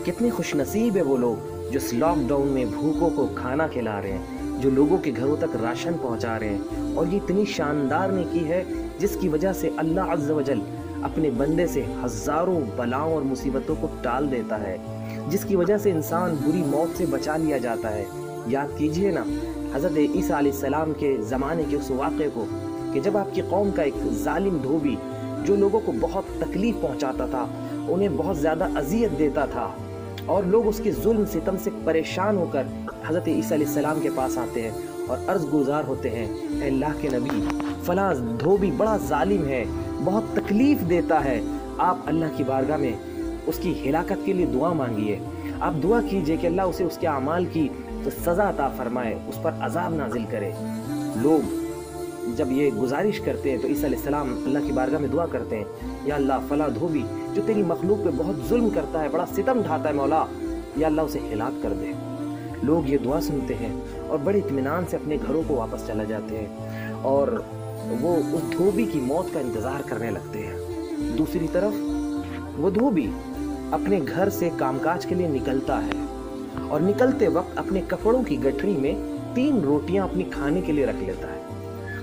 کتنے خوش نصیب ہے وہ لوگ جو اس لاک ڈاؤن میں بھوکوں کو کھانا کھلا رہے ہیں، جو لوگوں کے گھروں تک راشن پہنچا رہے ہیں، اور یہ اتنی شاندار نیکی ہے جس کی وجہ سے اللہ عز و جل اپنے بندے سے ہزاروں بلاؤں اور مصیبتوں کو ٹال دیتا ہے، جس کی وجہ سے انسان بری موت سے بچا لیا جاتا ہے۔ یاد کیجئے نا حضرت عیسیٰ علیہ السلام کے زمانے کے اس واقعے کو کہ جب آپ کی قوم کا ایک ظالم دھوبی جو لوگوں کو بہت تکلیف پہنچاتا تھا، انہیں بہت زیادہ اذیت دیتا تھا، اور لوگ اس کے ظلم ستم سے پریشان ہو کر حضرت عیسیٰ علیہ السلام کے پاس آتے ہیں اور عرض گزار ہوتے ہیں، اے اللہ کے نبی، فلاں دھوبی بڑا ظالم ہے، بہت تکلیف دیتا ہے، آپ اللہ کی بارگاہ میں اس کی ہلاکت کے لیے دعا مانگیے، آپ دعا کیجئے کہ اللہ اسے اس کے اعمال کی سزا عطا فرمائے، اس پر عذاب نازل کرے۔ لوگ جب یہ گزارش کرتے ہیں تو عیسیٰ علیہ السلام اللہ کی بارگاہ میں دعا کرتے ہیں، یا اللہ فلاں دھوبی جو تیری مخلوق پہ بہت ظلم کرتا ہے، بڑا ستم ڈھاتا ہے، مولا یا اللہ اسے ہلاک کر دے۔ لوگ یہ دعا سنتے ہیں اور بڑے اطمینان سے اپنے گھروں کو واپس چلا جاتے ہیں اور وہ اس دھوبی کی موت کا انتظار کرنے لگتے ہیں۔ دوسری طرف وہ دھوبی اپنے گھر سے کام کاج کے لیے نکلتا ہے اور نکلتے وقت اپنے کپڑوں کی گٹھری میں 3 روٹیاں اپنی کھانے کے لیے رکھ لیتا ہے۔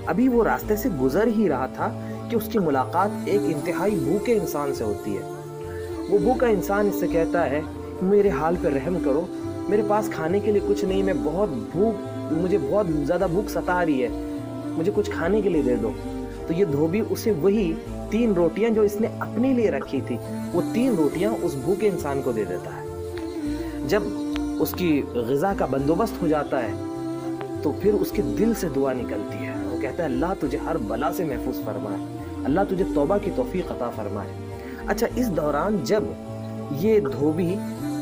ابھی وہ راستے سے گزر ہی رہا تھا کہ اس کی ملاقات ایک انتہائی بھوکے انسان سے ہوتی ہے۔ وہ بھوکا انسان اس سے کہتا ہے، میرے حال پہ رحم کرو، میرے پاس کھانے کے لیے کچھ نہیں، مجھے بہت زیادہ بھوک ستا رہی ہے، مجھے کچھ کھانے کے لیے دے دو۔ تو یہ دھوبی اسے وہی 3 روٹیاں جو اس نے اپنے لیے رکھی تھی، وہ 3 روٹیاں اس بھوکے انسان کو دے دیتا ہے۔ جب اس کی غذا کا بندوبست ہو جاتا ہے تو پھر اس کے دل سے دعا نکلتی ہے، وہ کہتا ہے، اللہ تجھے ہر بلا سے محفوظ فرمائے، اللہ تجھے توبہ کی توفیق عطا فرمائے۔ اچھا، اس دوران جب یہ دھوبی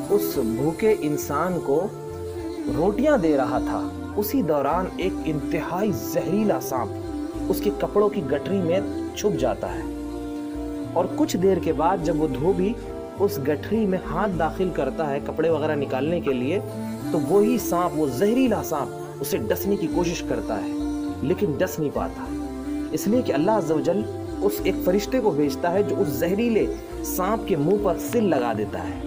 اس بھوکے انسان کو روٹیاں دے رہا تھا، اسی دوران ایک انتہائی زہریلا سانپ اس کے کپڑوں کی گٹری میں چھپ جاتا ہے، اور کچھ دیر کے بعد جب وہ دھوبی اس گٹھری میں ہاتھ داخل کرتا ہے کپڑے وغیرہ نکالنے کے لیے، تو وہی سانپ، وہ زہریلا سانپ اسے ڈسنے کی کوشش کرتا ہے، لیکن ڈس نہیں پاتا، اس لیے کہ اللہ عز و جل اس ایک فرشتے کو بھیجتا ہے جو اس زہریلے سانپ کے منہ پر سل لگا دیتا ہے۔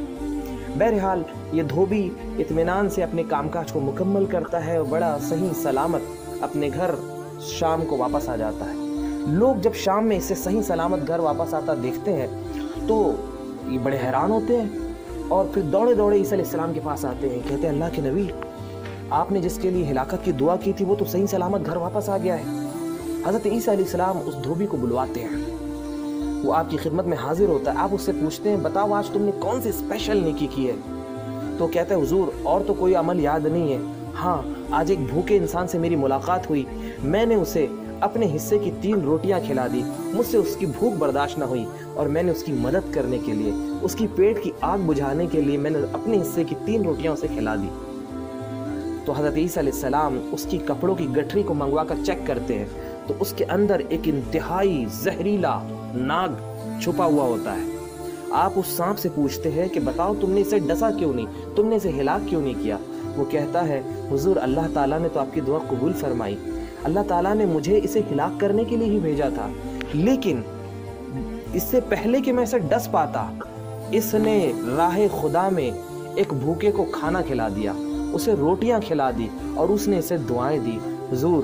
بہرحال یہ دھوبی اطمینان سے اپنے کام کاج کو مکمل کرتا ہے اور بڑا صحیح سلامت اپنے گھر شام کو واپس آ جاتا ہے۔ لوگ جب شام میں اسے صحیح سلامت گھر واپس آتا دیکھتے ہیں تو یہ بڑے حیران ہوتے ہیں اور پھر دوڑے دوڑے عیسیٰ علیہ السلام کے پاس آتے ہیں، کہتے ہیں، اللہ کے نبی، آپ نے جس کے لیے ہلاکت کی دعا کی تھی وہ تو صحیح سلامت گھر واپس آ گیا ہے۔ حضرت عیسیٰ علیہ السلام اس دھوبی کو بلواتے ہیں، وہ آپ کی خدمت میں حاضر ہوتا ہے، آپ اس سے پوچھتے ہیں، بتاؤ آج تم نے کون سی اسپیشل نیکی کی ہے؟ تو کہتا ہے، حضور اور تو کوئی عمل یاد نہیں ہے، ہاں آج ایک بھوکے انسان سے میری ملاقات ہوئی، میں نے اسے اپنے حصے کی 3 روٹیاں کھلا دی، مجھ سے اس کی بھوک برداشت نہ ہوئی اور میں نے اس کی مدد کرنے کے لیے، اس کی پیٹ کی آگ بجھانے کے لیے میں نے اپنے حصے کی 3 روٹیاں اسے کھلا دی۔ تو حضرت عیسیٰ علیہ السلام اس کی کپڑوں کی گٹھری کو منگوا کر چیک کرتے ہیں تو اس کے اندر ایک انتہائی زہریلا ناگ چھپا ہوا ہوتا ہے۔ آپ اس سانپ سے پوچھتے ہیں کہ بتاؤ تم نے اسے ڈسا کیوں نہیں، تم نے اسے ہلاک کیوں نہیں کیا؟ وہ کہتا ہے، حضور اللہ تعالیٰ نے تو آپ کی دعا قبول فرمائی، اللہ تعالیٰ نے مجھے اسے ہلاک کرنے کے لیے ہی بھیجا تھا، لیکن اس سے پہلے کہ میں اسے ڈس پاتا، اس نے راہ خدا میں ایک بھوکے کو کھانا کھلا دیا، اسے روٹیاں کھلا دی اور اس نے اسے دعائیں دی۔ حضور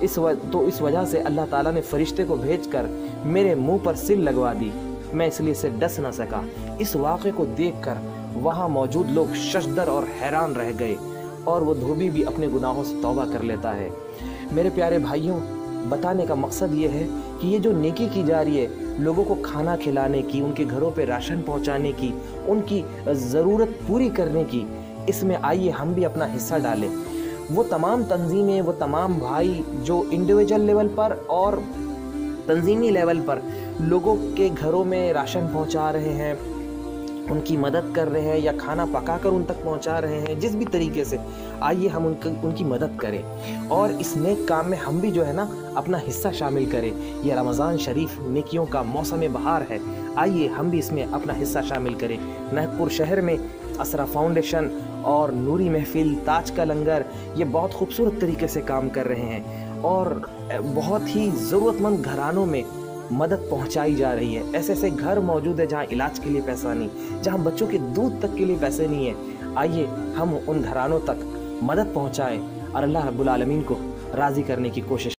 اس وجہ سے اللہ تعالیٰ نے فرشتے کو بھیج کر میرے منہ پر سل لگوا دی، میں اس لیے سے ڈس نہ سکا۔ اس واقعے کو دیکھ کر وہاں موجود لوگ ششدر اور حیران رہ گئے اور وہ دھوبی بھی اپنے گناہوں سے توبہ کر لیتا ہے۔ میرے پیارے بھائیوں، بتانے کا مقصد یہ ہے کہ یہ جو نیکی کی جا رہی ہے، لوگوں کو کھانا کھلانے کی، ان کے گھروں پہ راشن پہنچانے کی، ان کی ضرورت پوری کرنے کی، اس میں آئیے ہم بھی اپنا حصہ ڈالیں۔ وہ تمام تنظیمیں، وہ تمام بھائی جو انڈیویجول لیول پر اور تنظیمی لیول پر لوگوں کے گھروں میں راشن پہنچا رہے ہیں، ان کی مدد کر رہے ہیں یا کھانا پکا کر ان تک پہنچا رہے ہیں، جس بھی طریقے سے، آئیے ہم ان کی مدد کریں اور اس نیک کام میں ہم بھی جو ہے نا اپنا حصہ شامل کریں۔ یہ رمضان شریف نیکیوں کا موسم بہار ہے، آئیے ہم بھی اس میں اپنا حصہ شامل کریں۔ مہک پور شہر میں اسرا فاؤنڈیشن اور نوری محفل، تاج کا لنگر، یہ بہت خوبصورت طریقے سے کام کر رہے ہیں اور بہت ہی ضرورت مند گھرانوں میں مدد پہنچائی جا رہی ہے. ایسے ایسے گھر موجود ہے جہاں علاج کے لیے پیسہ نہیں، جہاں بچوں کے دودھ تک کے لیے پیسے نہیں ہیں. آئیے ہم ان گھرانوں تک مدد پہنچائیں اور اللہ رب العالمین کو راضی کرنے کی کوشش